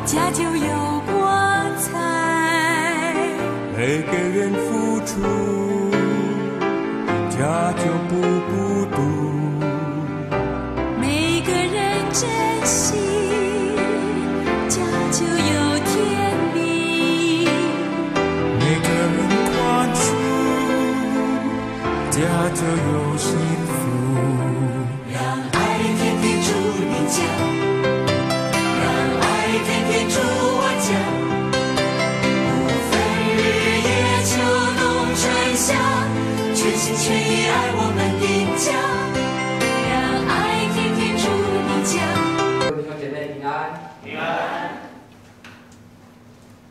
家就有光彩。每个人付出，家就不孤独。每个人珍惜，家就有天命。每个人宽恕，家就有幸福。让爱天天住你家，让爱天天住我家。不分日夜秋冬春夏，全心全意爱我们的家。让爱天天住你家。弟兄姐妹平安，平安。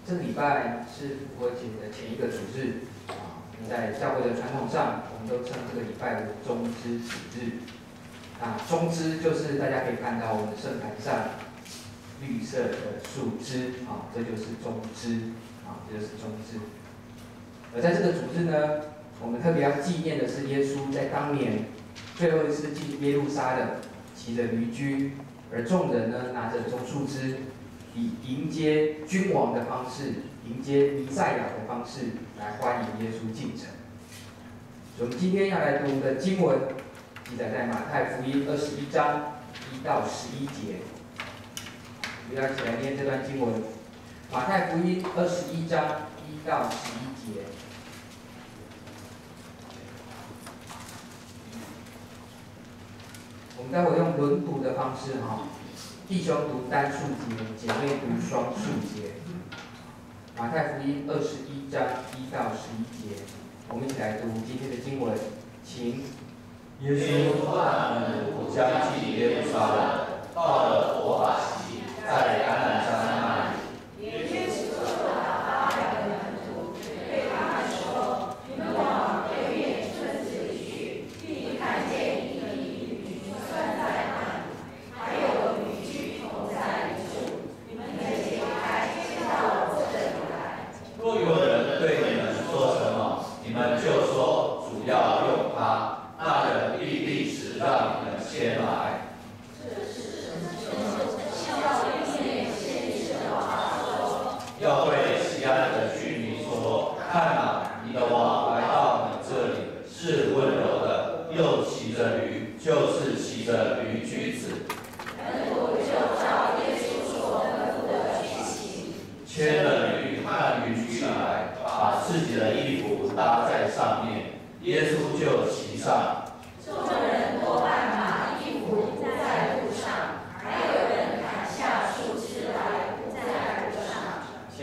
这个礼拜是复活节的前一个主日啊，在教会的传统上，我们都称这个礼拜为棕枝主日。棕枝就是大家可以看到我们圣坛上绿色的树枝啊，这就是棕枝啊，这就是棕枝。而在这个主日呢，我们特别要纪念的是耶稣在当年最后一次进耶路撒冷，骑着驴驹，而众人呢拿着棕树枝，以迎接君王的方式，迎接弥赛亚的方式来欢迎耶稣进城。所以我们今天要来读的经文，记载在马太福音21章1到11节。我们要一起来念这段经文。马太福音21章1到11节。我们待会用轮读的方式弟兄读单数节，姐妹读双数节。马太福音21章1到11节，我们一起来读今天的经文，请。耶稣和他们将近耶路撒冷，到了伯法西，在橄榄山那里。耶稣就打发2个门徒，对他们说：“你们往对面村子里去，必看见一匹驴拴在那里，还有驴驹同在一处。你们解开，牵到我这里来。若有人对你们说什么，你们就说：主要用它。”那人必立时让你们先来。要对西安的居民说：看哪，你的王来到你这里，是温柔的，又骑着驴，就是骑着驴驹子。门徒就照耶稣所吩咐的去行，牵了驴和驴驹来，把自己的衣服搭在上面。耶稣就骑上。众人多半把衣服铺在路上，还有人砍下树枝来铺在路上。前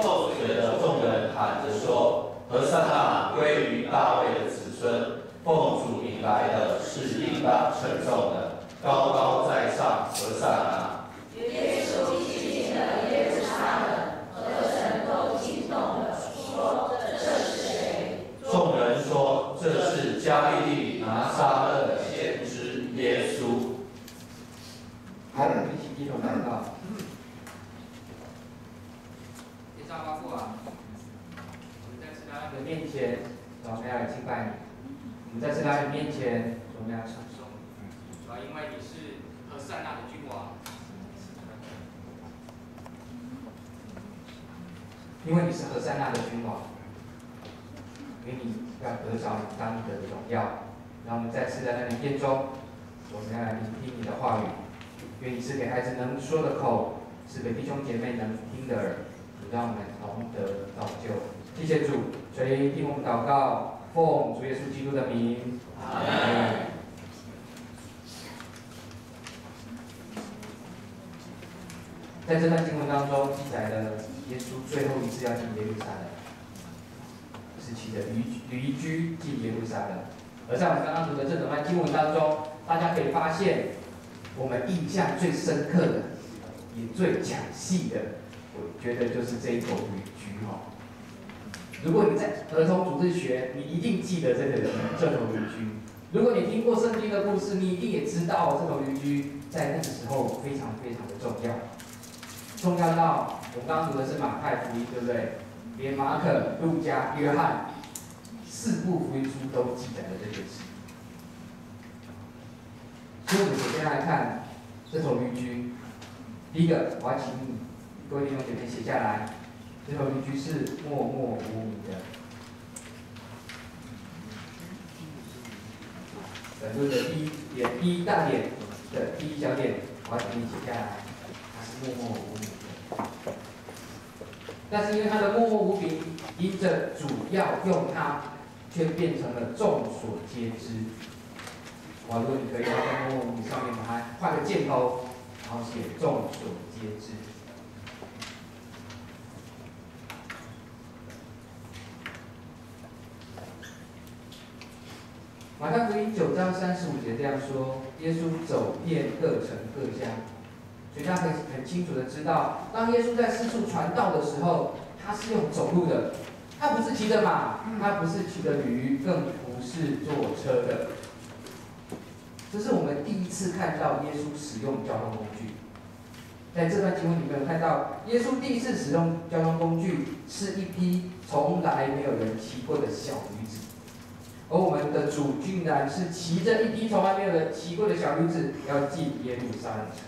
后随着众人喊着说：“和散那归于大卫的子孙，奉主名来的是应当称颂的，高高在上，和散那。”耶稣进了耶路撒冷，和人都惊动了，说：“这是谁？”众人说：“这是加利利拿撒勒的先知耶稣。”好，我们一起低头祷告。天上发父啊，我们再次来到你的面前，我们要来敬拜你。我们再次来到你面前，我们要唱颂你。主啊，因为你是和善那的君王，因为你是和善那的君王。愿你要得着你当得的荣耀，让我们再次在那里殿中，我们要来聆听你的话语。愿你赐给孩子能说的口，赐给弟兄姐妹能听的耳，让我们同得造就。谢谢主，垂听我们祷告，奉主耶稣基督的名，阿门。在这段经文当中记载了耶稣最后一次要进耶路撒冷。是骑着驴驹进耶路撒冷，而在我们刚刚读的这整段经文当中，大家可以发现，我们印象最深刻的，也最讲细的，我觉得就是这一头驴驹如果你在儿童主日学，你一定记得这头驴驹。如果你听过圣经的故事，你一定也知道这头驴驹在那个时候非常非常的重要，重要到我们刚刚读的是马太福音，对不对？连马可、路加、约翰4部福音书都记载了这件事。所以我们首先来看这头驴驹。第一个，我要请你各位弟兄姐妹写下来，这头驴驹是默默无名的。本论的第一大点的第一小点，我要请你写下来，它是默默无名的。但是因为他的默默无名，因着主要用他，却变成了众所皆知。如果你可以在默默无名上面把它画个箭头，然后写众所皆知。马太福音9章35节这样说：耶稣走遍各城各乡，所以他很清楚的知道，当耶稣在四处传道的时候，他是用走路的，他不是骑着马，他不是骑着驴，更不是坐车的。这是我们第一次看到耶稣使用交通工具。在这段经文里面有看到，耶稣第一次使用交通工具是一匹从来没有人骑过的小驴子。而我们的主竟然是骑着一匹从来没有人骑过的小驴子，要进耶路撒冷城。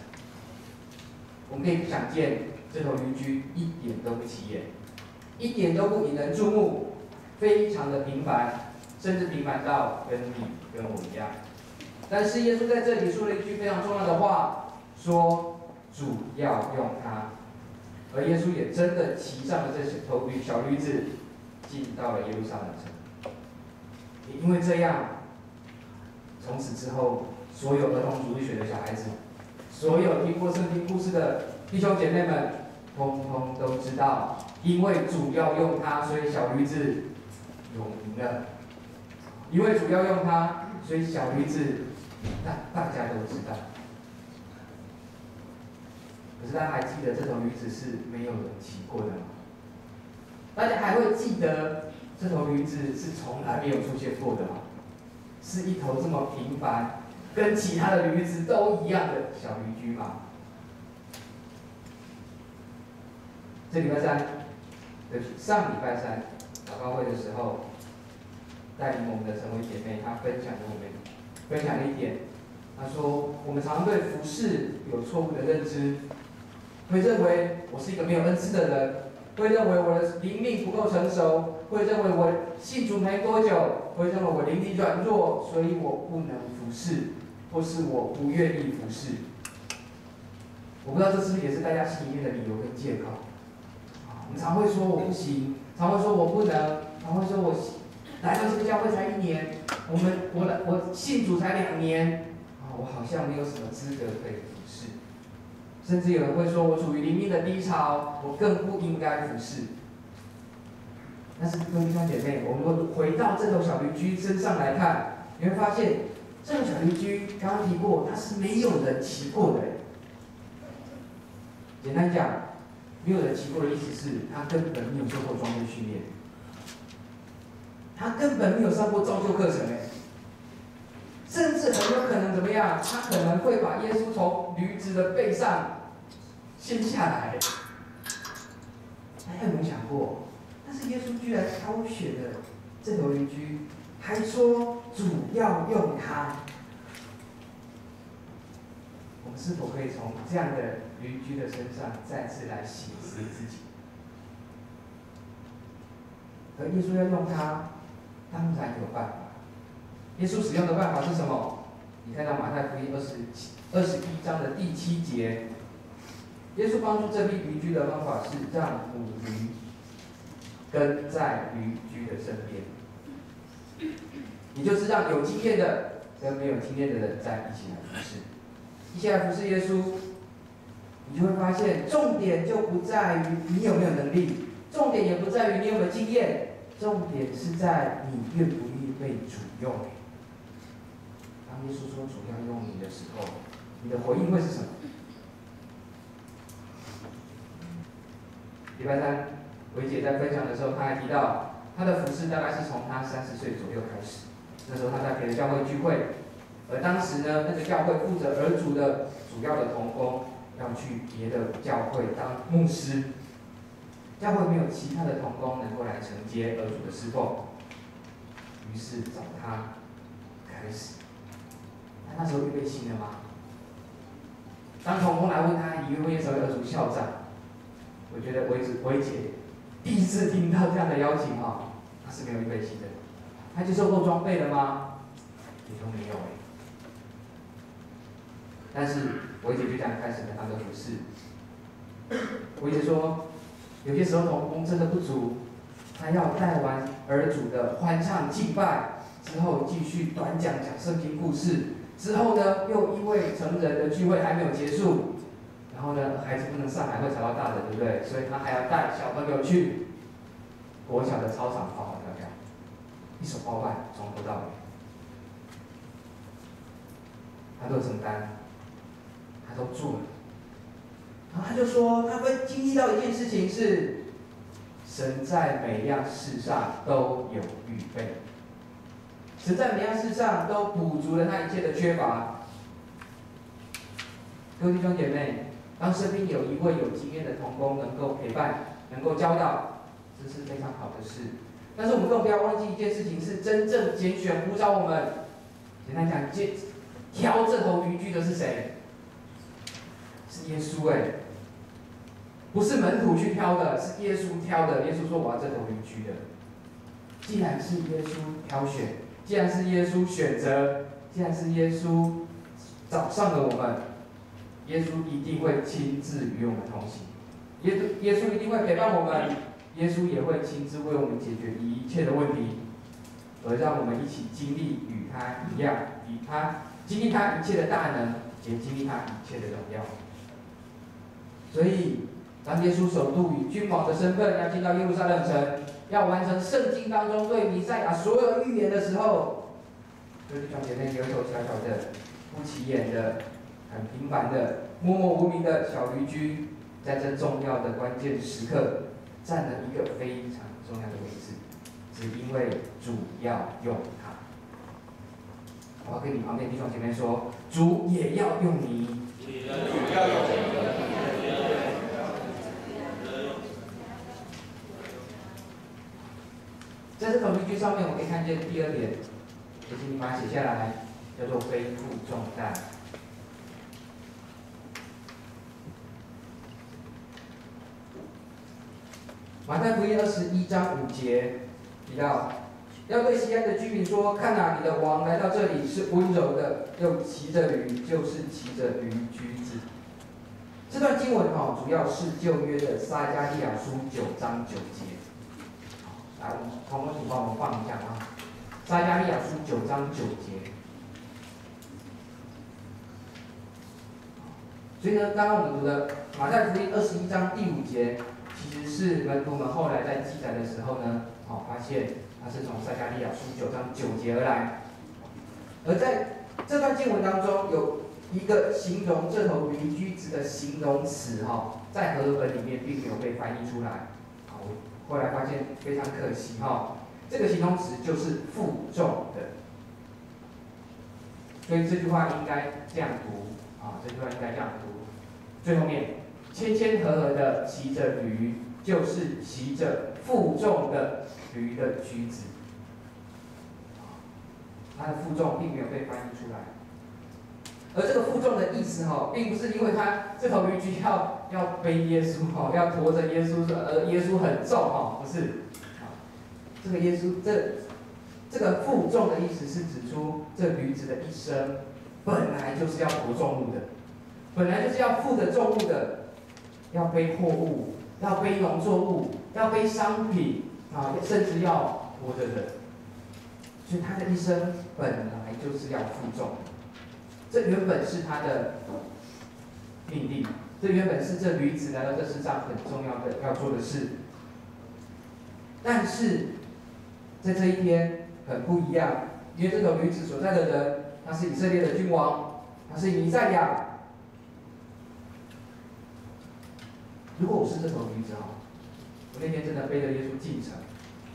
我们可以想见，这头驴驹一点都不起眼，一点都不引人注目，非常的平凡，甚至平凡到跟你跟我一样。但是耶稣在这里说了一句非常重要的话，说主要用它，而耶稣也真的骑上了这头小驴子，进到了耶路撒冷城。也因为这样，从此之后，所有儿童主日学的小孩子，所有听过圣经故事的弟兄姐妹们，通通都知道，因为主要用它，所以小驴子有名了。因为主要用它，所以小驴子大家都知道。可是大家还记得这头驴子是没有人骑过的吗？大家还会记得这头驴子是从来没有出现过的吗？是一头这么平凡，跟其他的驴子都一样的小驴驹吗？这礼拜三，对不起，上礼拜三祷告会的时候，带领我们的陈薇姐妹，她分享了一点，她说我们常对服事有错误的认知，会认为我是一个没有恩赐的人，会认为我的灵命不够成熟，会认为我信主没多久，会认为我灵力软弱，所以我不能服事，或是我不愿意服事。我不知道这是不是也是大家心里面的理由跟借口。我们常会说我不行，常会说我不能，常会说我来到这个教会才1年，我信主才2年，我好像没有什么资格可以服事。甚至有人会说我处于灵命的低潮，我更不应该服事。但是各位弟兄姐妹，我们回到这头小驴驹身上来看，你会发现这头小驴驹刚刚提过，它是没有人骑过的。简单讲，没有人骑过的意思是，他根本没有受过专业训练，他根本没有上过造就课程甚至很有可能怎么样？他可能会把耶稣从驴子的背上掀下来。大家有没有想过？但是耶稣居然挑选了这头驴驹，还说主要用它。我们是否可以从这样的驴驹的身上再次来省思自己？而耶稣要用它，当然有办法。耶稣使用的办法是什么？你看到马太福音21章的第7节，耶稣帮助这匹驴驹的方法是让母驴跟在驴驹的身边，也就是让有经验的跟没有经验的人在一起来服侍。一起来服侍耶稣，你就会发现，重点就不在于你有没有能力，重点也不在于你有没有经验，重点是在你愿不愿意被主用。当耶稣说主要用你的时候，你的回应会是什么？礼拜三，维姐在分享的时候，她还提到，她的服侍大概是从她30岁左右开始，那时候她在别的教会聚会。而当时呢，那个教会负责儿族的主要的同工要去别的教会当牧师，教会没有其他的同工能够来承接儿主的侍奉，于是找他开始。他那时候预备心了吗？当同工来问他，你愿不愿意成为儿主校长？我觉得维姐第一次听到这样的邀请啊，她是没有预备起的，她接受过装备了吗？也都没有哎。但是维姐就这样开始了她的服事。维姐说，有些时候同工真的不足，她要带完儿主的欢唱敬拜之后，继续短讲圣经故事。之后呢，又因为成人的聚会还没有结束，然后呢，孩子不能上来会吵到大人，对不对？所以他还要带小朋友去国小的操场跑跑跳跳，一手包办，从头到尾，他都承担，他都做了。然后他就说，他会经历到一件事情是，神在每样事上都有预备。神在每样事上都补足了他一切的缺乏。各位弟兄姐妹，当身边有一位有经验的同工能够陪伴、能够教导，这是非常好的事。但是我们更不要忘记一件事情，是真正拣选呼召我们。简单讲，挑这头驴驹的是谁？是耶稣哎，不是门徒去挑的，是耶稣挑的。耶稣说：“我要这头驴驹的。”既然是耶稣挑选，既然是耶稣选择，既然是耶稣找上了我们，耶稣一定会亲自与我们同行。耶稣一定会陪伴我们，耶稣也会亲自为我们解决一切的问题，而让我们一起经历与他一样，经历他一切的大能，也经历他一切的荣耀。所以，当耶稣首度以君王的身份要进到耶路撒冷城，要完成圣经当中对弥赛亚所有预言的时候，各位弟兄姐妹，有一头小小的、不起眼的、很平凡的、默默无名的小驴驹，在这重要的关键时刻，占了一个非常重要的位置，只因为主要用它。我要跟你旁边弟兄姐妹说，主也要用你。主要用你。在这头驴驹上面，我们可以看见第二点，也请你把它写下来，叫做背负重担。马太福音21章5节提到，要对西安的居民说：“看哪，你的王来到这里是温柔的，又骑着驴，就是骑着驴驹子。”这段经文主要是旧约的撒迦利亚书9章9节。来，我们同工请帮我们放一下啊，撒迦利亚书9章9节。所以呢，刚刚我们读的马太福音21章第5节，其实是门徒们后来在记载的时候呢，发现它是从撒迦利亚书9章9节而来。而在这段经文当中，有一个形容这头驴驹子的形容词，在和合本里面并没有被翻译出来。后来发现非常可惜这个形容词就是负重的，所以这句话应该这样读这句话应该这样读。最后面谦谦和和的骑着驴，就是骑着负重的驴的驹子。它的负重并没有被翻译出来，而这个负重的意思并不是因为它这头驴驹要背耶稣要驮着耶稣，而耶稣很重不是。这个耶稣这个负重的意思是指出这驴子的一生本来就是要驮重物的，本来就是要负着重物的，要背货物，要背农作物，要背商品甚至要驮着人。所以他的一生本来就是要负重，这原本是他的命令，这原本是这驴子来到这世上很重要的要做的事。但是在这一天很不一样，因为这头驴子所在的人，他是以色列的君王，他是弥赛亚。如果我是这头驴子我那天真的背着耶稣进城，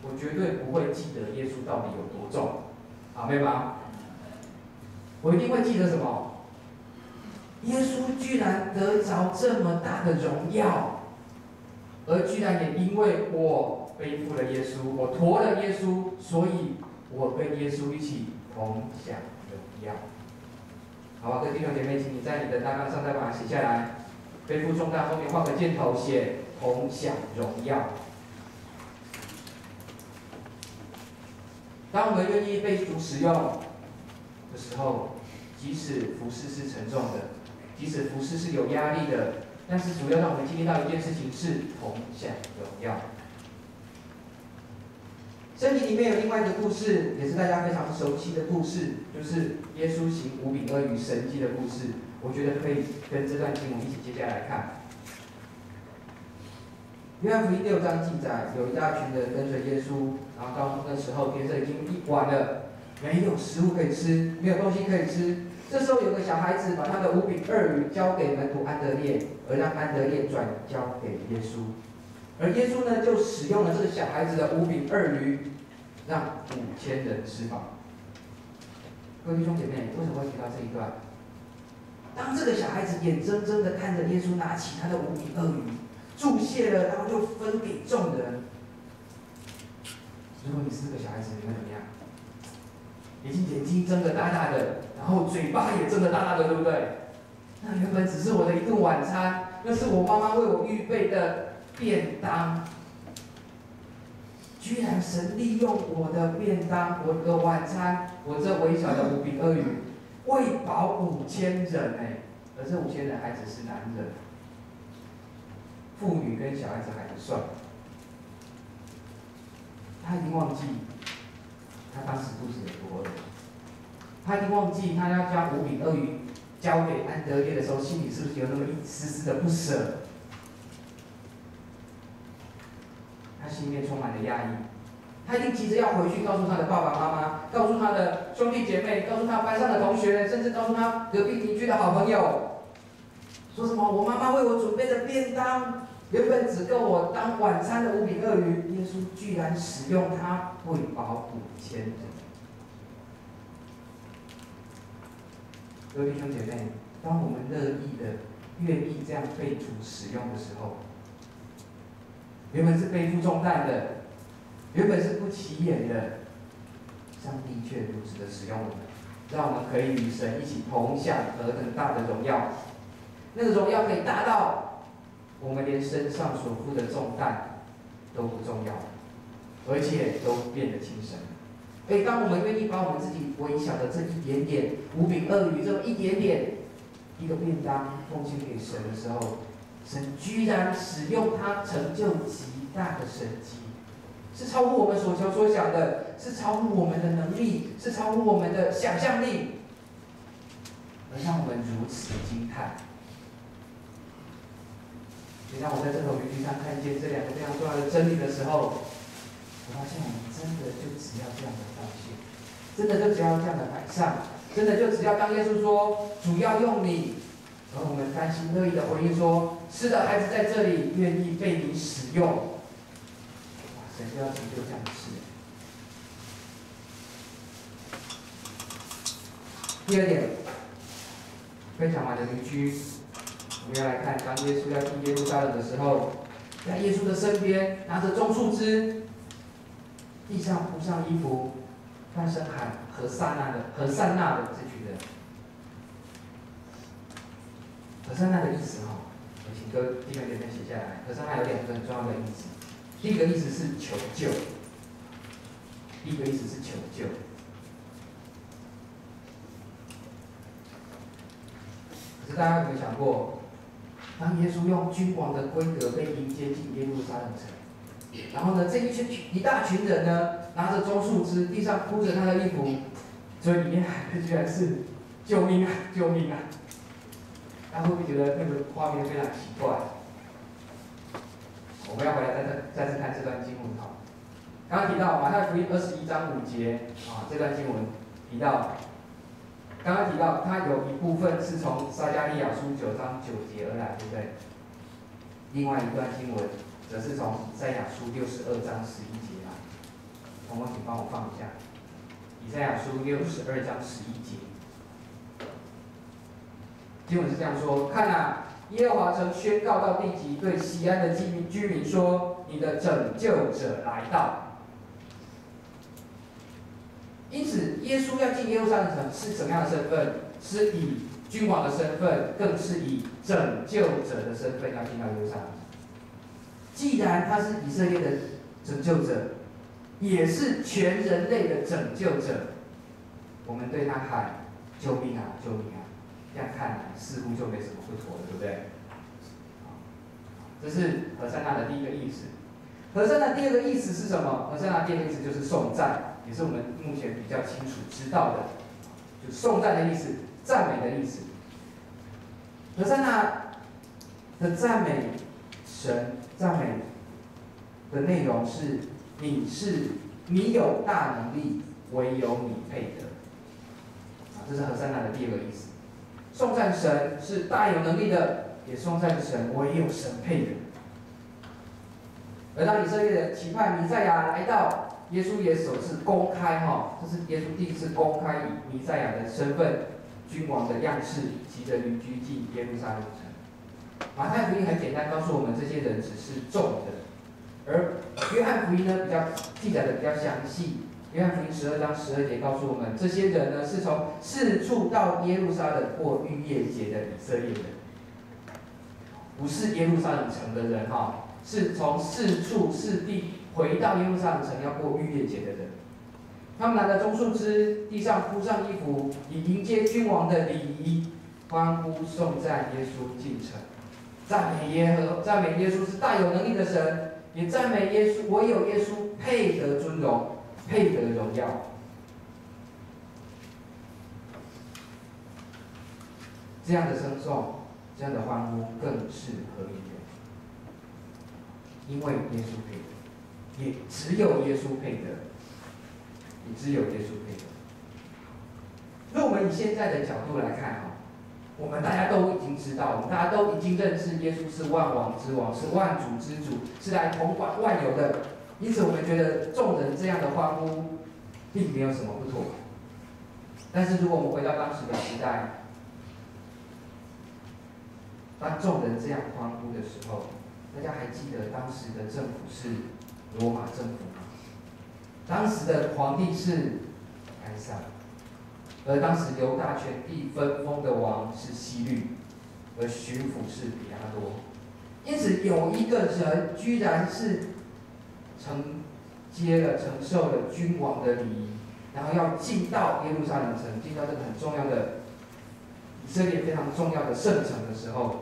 我绝对不会记得耶稣到底有多重，阿们吗？我一定会记得什么？耶稣居然得着这么大的荣耀，而居然也因为我背负了耶稣，我驮了耶稣，所以我跟耶稣一起同享荣耀。好吧，各位弟兄姐妹，请你在你的大纲上再把它写下来。背负重担后面画个箭头，写同享荣耀。当我们愿意被主使用的时候，即使服事是沉重的，即使服事是有压力的，但是主要让我们经历到一件事情是同享荣耀。圣经里面有另外一个故事，也是大家非常熟悉的故事，就是耶稣行5饼2鱼神迹的故事。我觉得可以跟这段经文一起接下来看。约翰福音6章记载，有一大群人跟随耶稣，然后到那时候天色已经晚了，没有食物可以吃，没有东西可以吃。这时候有个小孩子把他的5饼2鱼交给门徒安德烈，而让安德烈转交给耶稣。而耶稣呢，就使用了这个小孩子的5饼2鱼，让5000人吃饱。各位弟兄姐妹，为什么会提到这一段？当这个小孩子眼睁睁地看着耶稣拿起他的5饼2鱼，注谢了，然后就分给众人。如果你是这个小孩子，你会怎么样？已经眼睛睁得大大的，然后嘴巴也睁得大大的，对不对？那原本只是我的一顿晚餐，那是我妈妈为我预备的便当。居然神利用我的便当，我的晚餐，我这微小的5饼2鱼，喂饱5000人哎！而这5000人还只是男人，妇女跟小孩子还不算。他已经忘记他当时肚子有多饿，他已经忘记他要将5饼2鱼交给安德烈的时候，心里是不是有那么一丝丝的不舍？他心里面充满了压抑，他一定急着要回去告诉他的爸爸妈妈，告诉他的兄弟姐妹，告诉他班上的同学，甚至告诉他隔壁邻居的好朋友，说什么我妈妈为我准备的便当，原本只够我当晚餐的5饼2鱼，耶稣居然使用它喂饱5000人。各位弟兄姐妹，当我们乐意的、愿意这样被主使用的时候，原本是背负重担的，原本是不起眼的，上帝却如此的使用我们，让我们可以与神一起同享何等大的荣耀。那个荣耀可以大到我们连身上所负的重担都不重要，而且都变得轻省。所以当我们愿意把我们自己微小的这一点点5饼2鱼，这么一点点一个便当奉献给神的时候，神居然使用它成就极大的神迹，是超乎我们所求所想的，是超乎我们的能力，是超乎我们的想象力，而让我们如此惊叹。每当我在这头云梯上看见这2个非常重要的真理的时候，我发现我们真的就只要这样的奉献，真的就只要这样的摆上，真的就只要当耶稣说主要用你，而我们甘心乐意的回应说：“是的，孩子在这里，愿意被你使用。”哇，神就要成就这样的事。第2点，分享完的邻居，我们要来看，当耶稣要进耶路撒冷的时候，在耶稣的身边拿着棕树枝，地上铺上衣服，大声喊何塞那的这群人。何塞那的意思我请各位弟兄姐妹写下来。何塞那有2个很重要的意思，第一个意思是求救，第一个意思是求救。可是大家有没有想过，当耶稣用君王的规格被迎接进耶路撒冷城，然后呢，这一大群人呢，拿着棕树枝，地上铺着他的衣服，所以里面喊的居然是救命啊，救命啊！大家会不会觉得那个画面非常奇怪？我们要回来再次看这段经文刚刚提到马太福音21章5节这段经文提到，刚刚提到它有一部分是从撒迦利亚书9章9节而来，对不对？另外一段经文则是从以赛亚书62章11节来。同工请帮我放一下，以赛亚书62章11节。经文是这样说：看啊，耶和华曾宣告到地极，对西安的居民说：你的拯救者来到。因此，耶稣要进耶路撒冷城是什么样的身份？是以君王的身份，更是以拯救者的身份要进到耶路撒冷。既然他是以色列的拯救者，也是全人类的拯救者，我们对他喊救命啊，救命啊！这样看来似乎就没什么不妥了，对不对？这是何塞纳的第一个意思。何塞纳第二个意思是什么？何塞纳第二个意思就是颂赞，也是我们目前比较清楚知道的，就颂赞的意思，赞美的意思。何塞纳的赞美神，赞美的内容是：你有大能力，唯有你配得。这是何塞纳的第二个意思。颂赞神是大有能力的，也颂赞神唯有神配的。而当以色列人期盼弥赛亚来到，耶稣也首次公开这是耶稣第一次公开以弥赛亚的身份、君王的样式，骑着驴驹进耶路撒冷城。马太福音很简单告诉我们，这些人只是众人，而约翰福音呢记载的比较详细。约翰福音12章12节告诉我们，这些人呢是从四处到耶路撒冷过逾越节的以色列人，不是耶路撒冷城的人是从四处四地回到耶路撒冷城要过逾越节的人。他们拿着棕树枝，地上铺上衣服，以迎接君王的礼仪，欢呼颂赞耶稣进城，赞美耶稣是大有能力的神，也赞美耶稣唯有耶稣配得尊荣，配得荣耀。这样的称颂，这样的欢呼更是合理的，因为耶稣配得，也只有耶稣配得，也只有耶稣配得。如果我们以现在的角度来看我们大家都已经知道，我们大家都已经认识耶稣是万王之王，是万主之主，是来统管万有的。因此，我们觉得众人这样的欢呼，并没有什么不妥。但是，如果我们回到当时的时代，当众人这样欢呼的时候，大家还记得当时的政府是罗马政府吗？当时的皇帝是该撒，而当时犹大全地分封的王是希律，而巡抚是比拉多。因此，有一个人居然是承受了君王的礼仪，然后要进到耶路撒冷城，进到这个很重要的以色列非常重要的圣城的时候，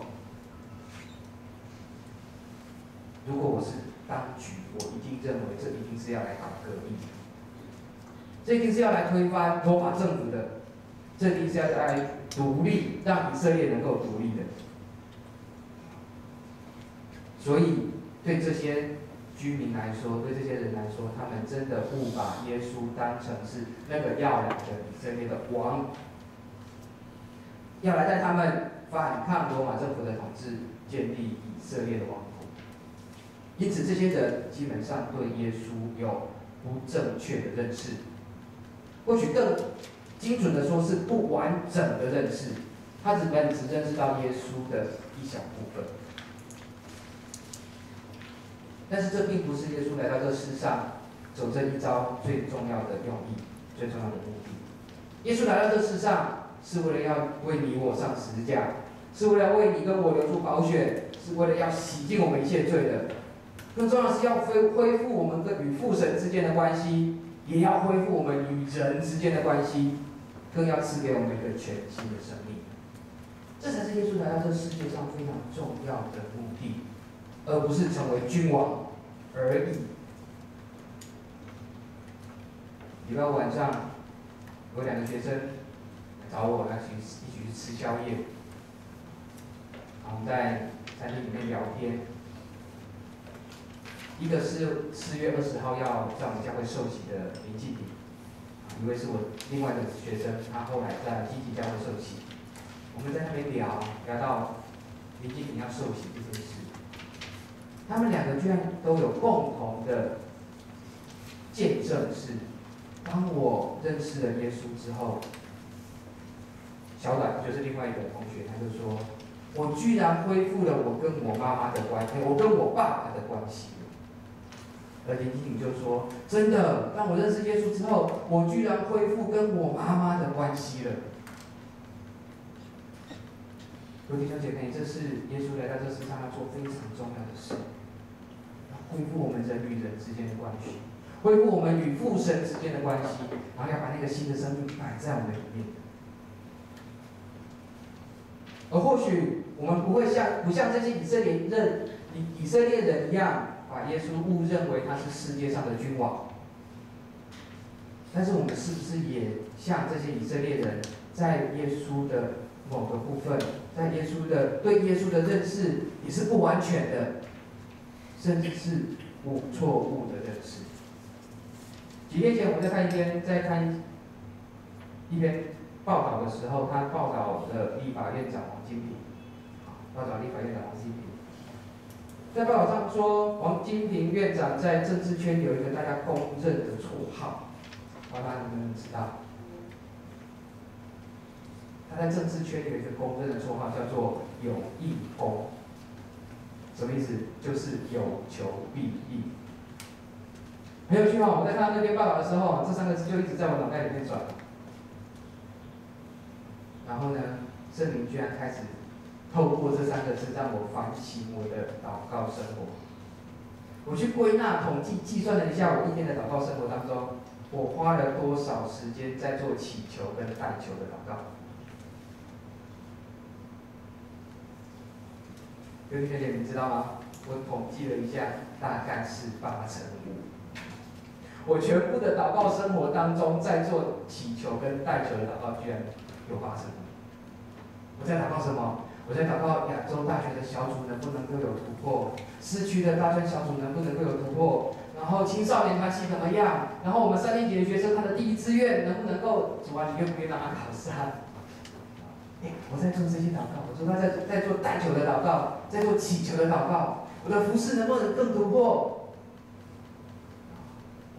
如果我是当局，我一定认为这一定是要来搞革命的，这一定是要来推翻罗马政府的，这一定是要来独立，让以色列能够独立的。所以，对这些居民来说，对这些人来说，他们真的误把耶稣当成是那个要来的以色列的王，要来带他们反抗罗马政府的统治，建立以色列的王国。因此，这些人基本上对耶稣有不正确的认识，或许更精准的说是不完整的认识，他只认识到耶稣的一小部分。但是这并不是耶稣来到这世上走这一遭最重要的用意，最重要的目的。耶稣来到这世上是为了要为你我上十字架，是为了为你跟我流出宝血，是为了要洗净我们一切罪的。更重要的是要恢复我们与父神之间的关系，也要恢复我们与人之间的关系，更要赐给我们一个全新的生命。这才是耶稣来到这世界上非常重要的目的。而不是成为君王而已。礼拜五晚上，有2个学生找我来一起去吃宵夜，我们在餐厅里面聊天。一个是4月20号要在我们教会受洗的林继平，一位是我另外的学生，他后来在积极教会受洗。我们在那边聊到林继平要受洗这件事。他们2个居然都有共同的见证是，当我认识了耶稣之后，小短就是另外一个同学，他就说，我居然恢复了我跟我妈妈的关系，我跟我爸爸的关系了。而林经理就说，真的，当我认识耶稣之后，我居然恢复跟我妈妈的关系了。各位弟兄姐妹，这是耶稣来到这世上要做非常重要的事，要恢复我们人与人之间的关系，恢复我们与父神之间的关系，然后要把那个新的生命摆在我们里面。而或许我们不像这些以色列人一样，把耶稣误认为他是世界上的君王。但是我们是不是也像这些以色列人，在耶稣的某个部分，在对耶稣的认识也是不完全的，甚至是错误的认识？几天前我们在看一篇报道的时候，他报道的立法院长王金平，在报道上说，王金平院长在政治圈有一个大家公认的绰号，大家能不能知道？他在政治圈有一个公认的绰号，叫做“有义公”。什么意思？就是有求必应。很有趣哦！我在看到那篇报道的时候，这3个字就一直在我脑袋里面转。然后呢，圣灵居然开始透过这3个字让我反省我的祷告生活。我去归纳、统计、计算了一下我一天的祷告生活当中，我花了多少时间在做祈求跟代求的祷告。各位学姐，你知道吗？我统计了一下，大概是5%。我全部的祷告生活当中，在做祈求跟代求的祷告，居然有8%。我在祷告什么？我在祷告亚洲大学的小组能不能够有突破，市区的大专小组能不能够有突破，然后青少年团系怎么样？然后我们3年级的学生他的第1志愿能不能够？主啊，你愿不愿意让他考上？我在做这些祷告，我说他在做代求的祷告，在做祈求的祷告，我的服事能不能更突破？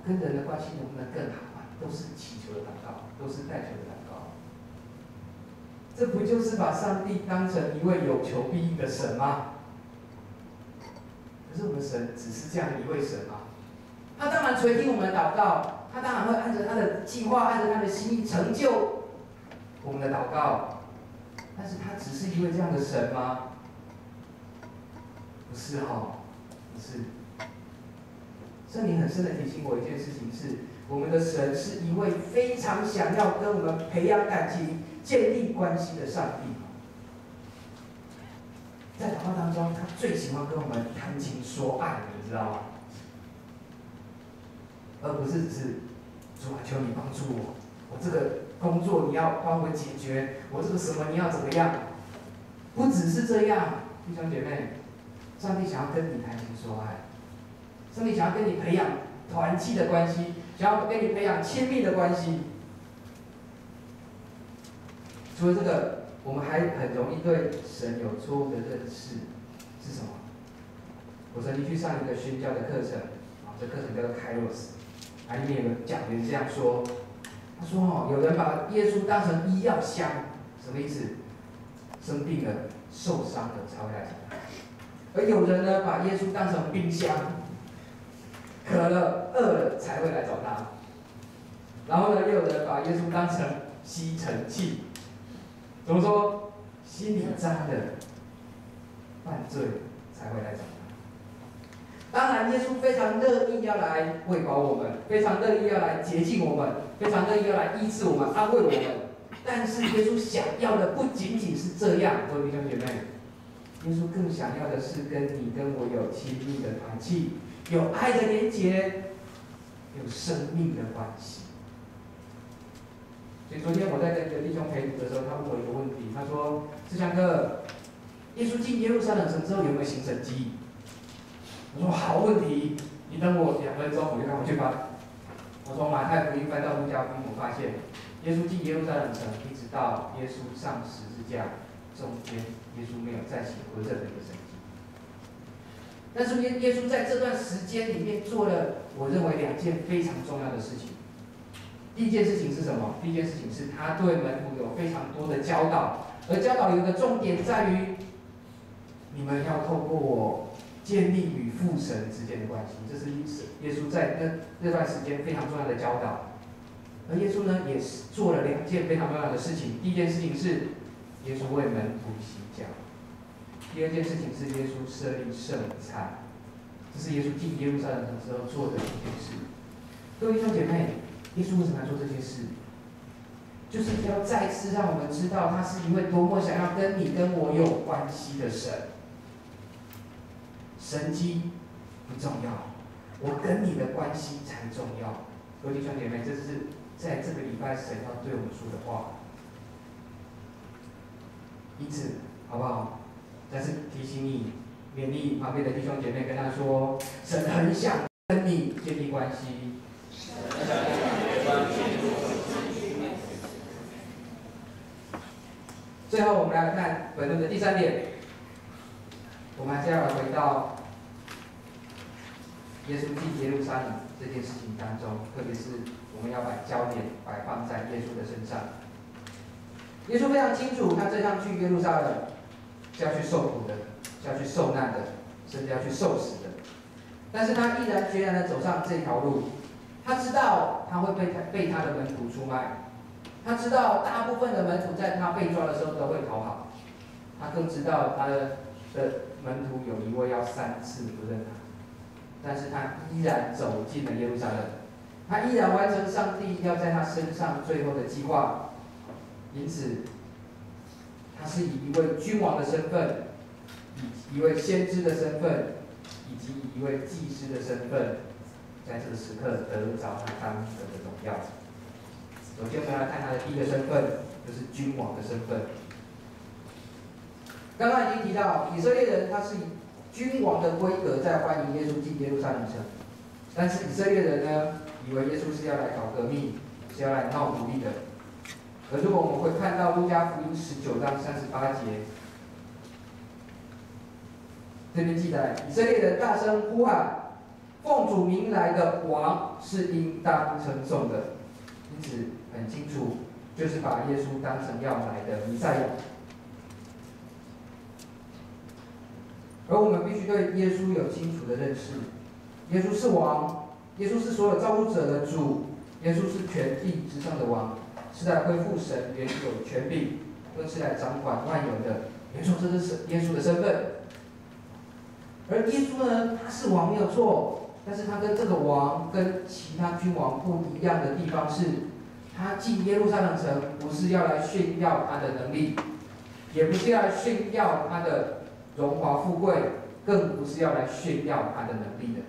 跟人的关系能不能更好啊？都是祈求的祷告，都是代求的祷告。这不就是把上帝当成一位有求必应的神吗？可是我们神只是这样一位神吗？他当然垂听我们的祷告，他当然会按照他的计划，按照他的心意成就我们的祷告。但是他只是一位这样的神吗？不是哦，不是。圣灵很深的提醒我一件事情是，我们的神是一位非常想要跟我们培养感情、建立关系的上帝。在祷告当中，他最喜欢跟我们谈情说爱，你知道吗？而不是只是主啊，求你帮助我，我这个工作你要帮我解决，我这个什么你要怎么样？不只是这样，弟兄姐妹，上帝想要跟你谈情说爱，上帝想要跟你培养团契的关系，想要跟你培养亲密的关系。除了这个，我们还很容易对神有错误的认识，是什么？我曾经去上一个宣教的课程，这课程叫做 Kairos， 里面有个讲员这样说。他说：“有人把耶稣当成医药箱，什么意思？生病了、受伤了才会来找他；而有人呢，把耶稣当成冰箱，渴了、饿了才会来找他。然后呢，又有人把耶稣当成吸尘器，怎么说？心里脏的、犯罪才会来找他。当然，耶稣非常乐意要来喂饱我们，非常乐意要来洁净我们，非常乐意要来医治我们、安慰我们。但是，耶稣想要的不仅仅是这样，各位弟兄姐妹，耶稣更想要的是跟你跟我有亲密的团契，有爱的连结，有生命的关系。所以昨天我在跟一个弟兄陪读的时候，他问我一个问题，他说：“志强哥，耶稣进耶路撒冷城之后有没有行神迹？”我说好问题，你等我2分钟，我就赶回去翻。我从马太福音翻到路加福音，我发现耶稣进耶路撒冷城，一直到耶稣上十字架中间，耶稣没有再行过任何一个神迹。但是耶稣在这段时间里面做了，我认为2件非常重要的事情。第一件事情是什么？第一件事情是他对门徒有非常多的教导，而教导有一个重点在于，你们要透过我建立与父神之间的关系，这是耶稣在那段时间非常重要的教导。而耶稣呢，也做了2件非常重要的事情。第一件事情是，耶稣为门徒洗脚。第二件事情是耶稣设立圣餐，这是耶稣进耶路撒冷城之后做的一件事。各位弟兄姐妹，耶稣为什么要做这件事？就是要再次让我们知道，他是一位多么想要跟你跟我有关系的神。神迹不重要，我跟你的关系才重要。各位弟兄姐妹，这是在这个礼拜神要对我们说的话。因此，好不好？再次提醒你，勉励旁边的弟兄姐妹，跟他说：神很想跟你建立关系。最后，我们来看本论的第3点，我们还是要来回到耶稣进耶路撒冷这件事情当中，特别是我们要把焦点摆放在耶稣的身上。耶稣非常清楚，他这趟去耶路撒冷是要去受苦的，是要去受难的，甚至要去受死的。但是他毅然决然地走上这条路，他知道他会被他的门徒出卖，他知道大部分的门徒在他被抓的时候都会逃跑，他更知道他的门徒有一位要3次不认他，但是他依然走进了耶路撒冷，他依然完成上帝要在他身上最后的计划。因此，他是以一位君王的身份，以一位先知的身份，以及以一位祭司的身份，在这个时刻得着他当得的荣耀。首先，我们来看他的第一个身份，就是君王的身份。刚刚已经提到，以色列人他是以君王的规格在欢迎耶稣进耶路撒冷城，但是以色列人呢，以为耶稣是要来搞革命，是要来闹独立的。而如果我们会看到路加福音19章38节，这边记载，以色列人大声呼喊：“奉主名来的王是应当称颂的。”因此很清楚，就是把耶稣当成要来的弥赛亚。而我们必须对耶稣有清楚的认识：耶稣是王，耶稣是所有造物者的主，耶稣是全地之上的王。是来恢复神原有权柄，更是来掌管万有的。没错，这是耶稣的身份。而耶稣呢，他是王没有错，但是他跟这个王跟其他君王不一样的地方是，他进耶路撒冷城不是要来炫耀他的能力，也不是要来炫耀他的荣华富贵，更不是要来炫耀他的能力的。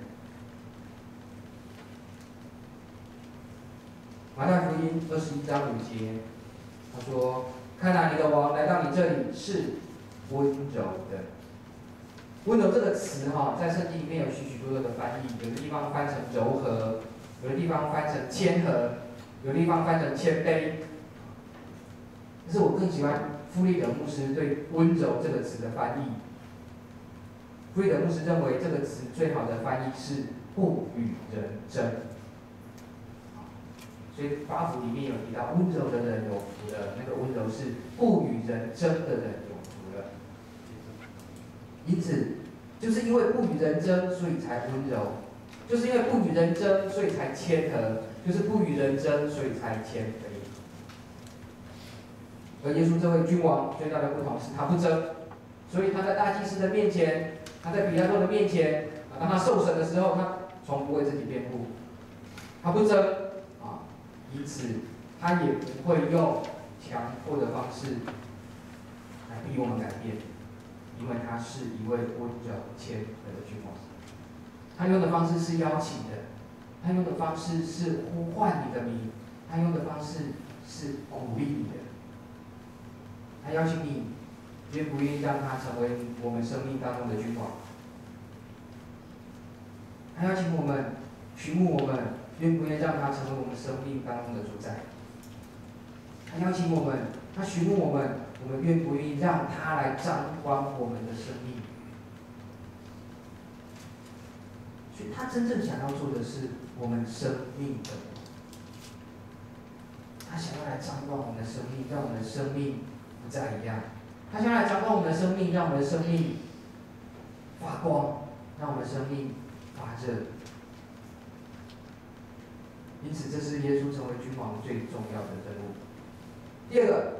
马太福音21章5节，他说：“看哪，你的王来到你这里是温柔的。”温柔这个词在圣经里面有许许多多的翻译，有的地方翻成柔和，有的地方翻成谦和，有的地方翻成谦卑。但是我更喜欢傅立德牧师对温柔这个词的翻译。傅立德牧师认为这个词最好的翻译是不与人争。所以8福里面有提到，温柔的人有福了，那个温柔是不与人争的人有福了。因此，就是因为不与人争，所以才温柔；就是因为不与人争，所以才谦和；就是不与人争，所以才谦卑。而耶稣这位君王最大的不同是他不争，所以他在大祭司的面前，他在比拉多的面前，当他受审的时候，他从不为自己辩护，他不争。因此，他也不会用强迫的方式来逼我们改变，因为他是一位温柔谦和的君王。他用的方式是邀请的，他用的方式是呼唤你的名，他用的方式是鼓励你的。他邀请你，愿不愿意让他成为我们生命当中的君王？他邀请我们，询问我们，愿不愿意让他成为我们生命当中的主宰？他邀请我们，他询问我们，我们愿不愿意让他来掌管我们的生命？所以，他真正想要做的是我们生命的，他想要来掌管我们的生命，让我们的生命不再一样。他想要来掌管我们的生命，让我们的生命发光，让我们的生命发热。因此，这是耶稣成为君王最重要的任务。第二个，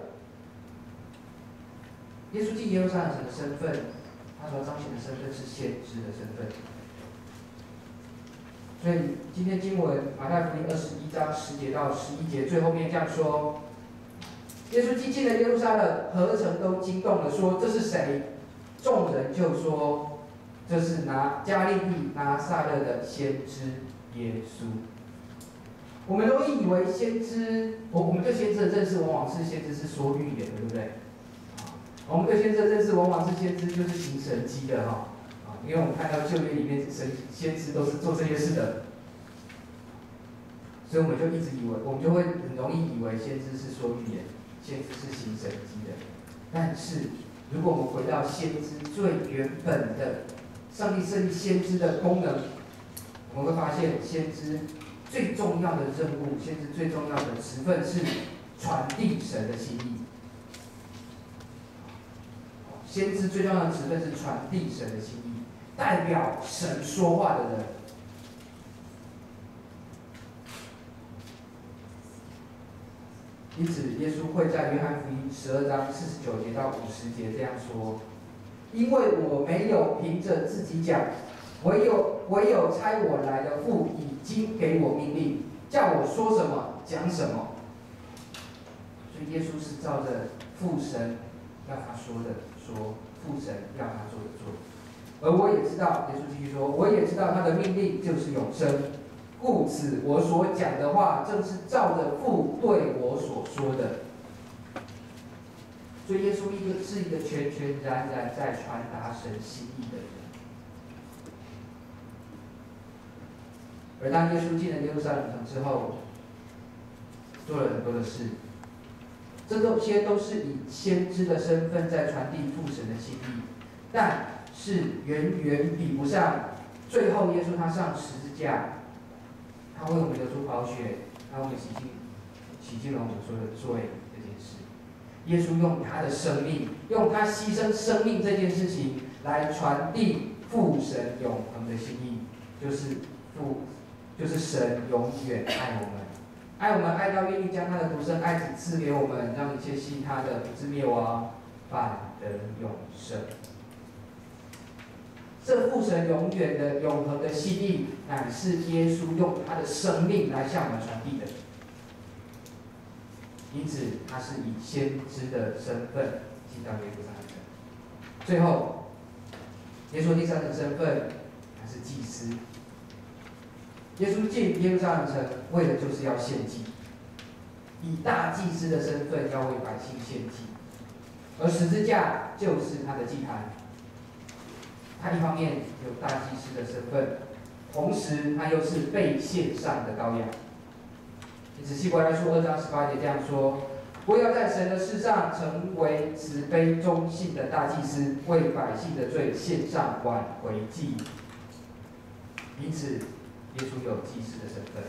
耶稣进耶路撒冷城的身份，他所彰显的身份是先知的身份。所以今天经文马太福音21章10节到11节最后面这样说：耶稣既进了耶路撒冷，何城都惊动了，说：“这是谁？”众人就说：“这是加利利拿撒勒的先知耶稣。”我们都以为先知，我们对先知的认识往往是先知是说预言的，对不对？我们对先知的认识往往是先知就是行神迹的哈。因为我们看到旧约里面先知都是做这些事的，所以我们就一直以为，我们就会很容易以为先知是说预言，先知是行神迹的。但是，如果我们回到先知最原本的上帝设立先知的功能，我们会发现先知最重要的任务，先知最重要的职分是传递神的心意。先知最重要的职分是传递神的心意。代表神说话的人，因此耶稣会在约翰福音12章49节到50节这样说：“因为我没有凭着自己讲，唯有差我来的父已经给我命令，叫我说什么讲什么。”所以耶稣是照着父神要他说的说，父神要他做的做。而我也知道，耶稣继续说，我也知道他的命令就是永生，故此我所讲的话正是照着父对我所说的。所以耶稣是一个全全然然在传达神心意的人。而当耶稣进了耶路撒冷城之后，做了很多的事，这些都是以先知的身份在传递父神的心意，但是远远比不上最后耶稣他上十字架，他为我们流出宝血，他为我们洗净了我们所有的罪这件事。耶稣用他的生命，用他牺牲生命这件事情来传递父神永恒的心意，就是神永远爱我们，爱我们爱到愿意将他的独生爱子赐给我们，让一切信他的不至灭亡，反得永生。这父神永远的永恒的心意，乃是耶稣用他的生命来向我们传递的。因此，他是以先知的身份进到耶路撒冷城。最后，耶稣第三层身份，他是祭司。耶稣进耶路撒冷城，为的就是要献祭，以大祭司的身份要为百姓献祭，而十字架就是他的祭坛。他一方面有大祭司的身份，同时他又是被献上的羔羊。仔细回来说2章18节这样说：我要在神的事上成为慈悲忠信的大祭司，为百姓的罪献上挽回祭。因此，耶稣有祭司的身份。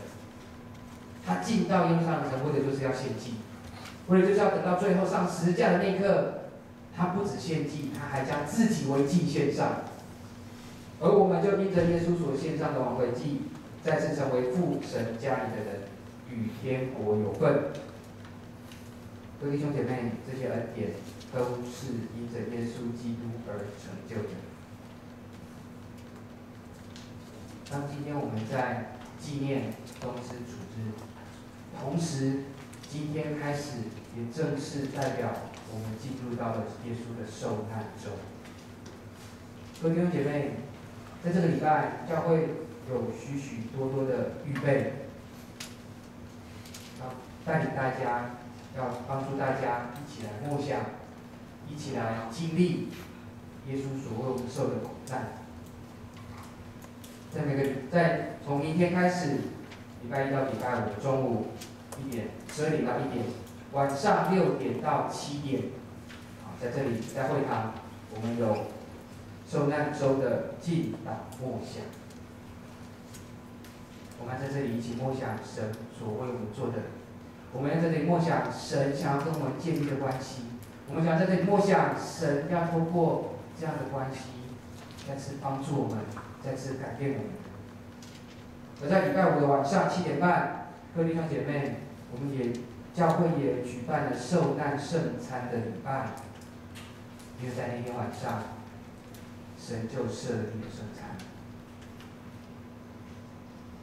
他进到耶路撒冷城，为的就是要献祭，为的就是要等到最后上十字架的那一刻，他不止献祭，他还将自己为祭献上。而我们就因着耶稣所献上的挽回祭，再次成为父神家里的人，与天国有份。各位弟兄姐妹，这些恩典都是因着耶稣基督而成就的。当今天我们在纪念冬至主日，同时今天开始也正式代表我们进入到了耶稣的受难周。各位弟兄姐妹，在这个礼拜，教会有许许多多的预备，要带领大家，要帮助大家一起来默想，一起来经历耶稣所为我们受的苦难。在从明天开始，礼拜1到礼拜5中午1点，12点到1点，晚上6点到7点，在这里在会堂，我们有受难周的进祷默想。我们在这里一起默想神所为我们做的，我们在这里默想神想要跟我们建立的关系，我们想在这里默想神要透过这样的关系，再次帮助我们，再次改变我们。而在礼拜5的晚上7点半，各位弟兄姐妹，教会也举办了受难圣餐的礼拜。因为在那天晚上，神就设立了圣餐。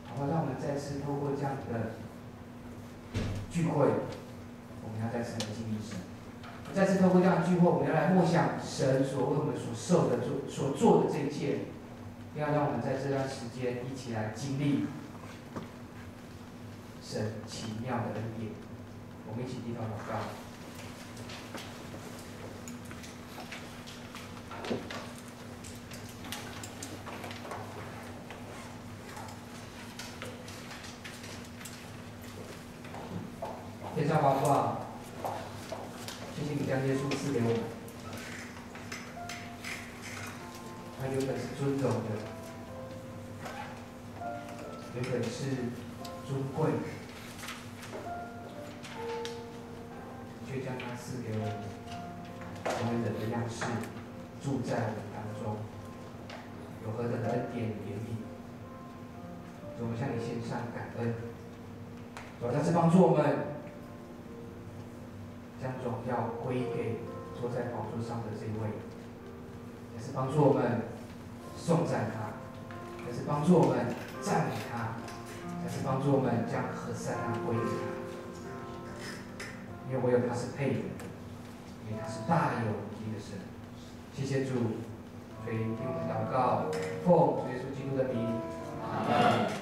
好，让我们再次透过这样的聚会，我们要再次来经历神。再次透过这样的聚会，我们要来默想神所为我们所受的、所做的这一切，要让我们在这段时间一起来经历神奇妙的恩典。我们一起低头祷告。天上王爸，谢谢你将耶稣赐给我们。他原本是尊荣的，原本是尊贵的，却将他赐给我们，成为人的样式，住在我们当中，有何等的恩典怜悯！我们向你献上感恩，主再次帮助我们。将荣耀归给坐在宝座上的这位，也是帮助我们颂赞他，也是帮助我们赞美他，也是帮助我们将和散那归给他。因为唯有他是配的，因为他是大有能力的神。谢谢主，所以听我们祷告，奉主耶稣基督的名，阿门。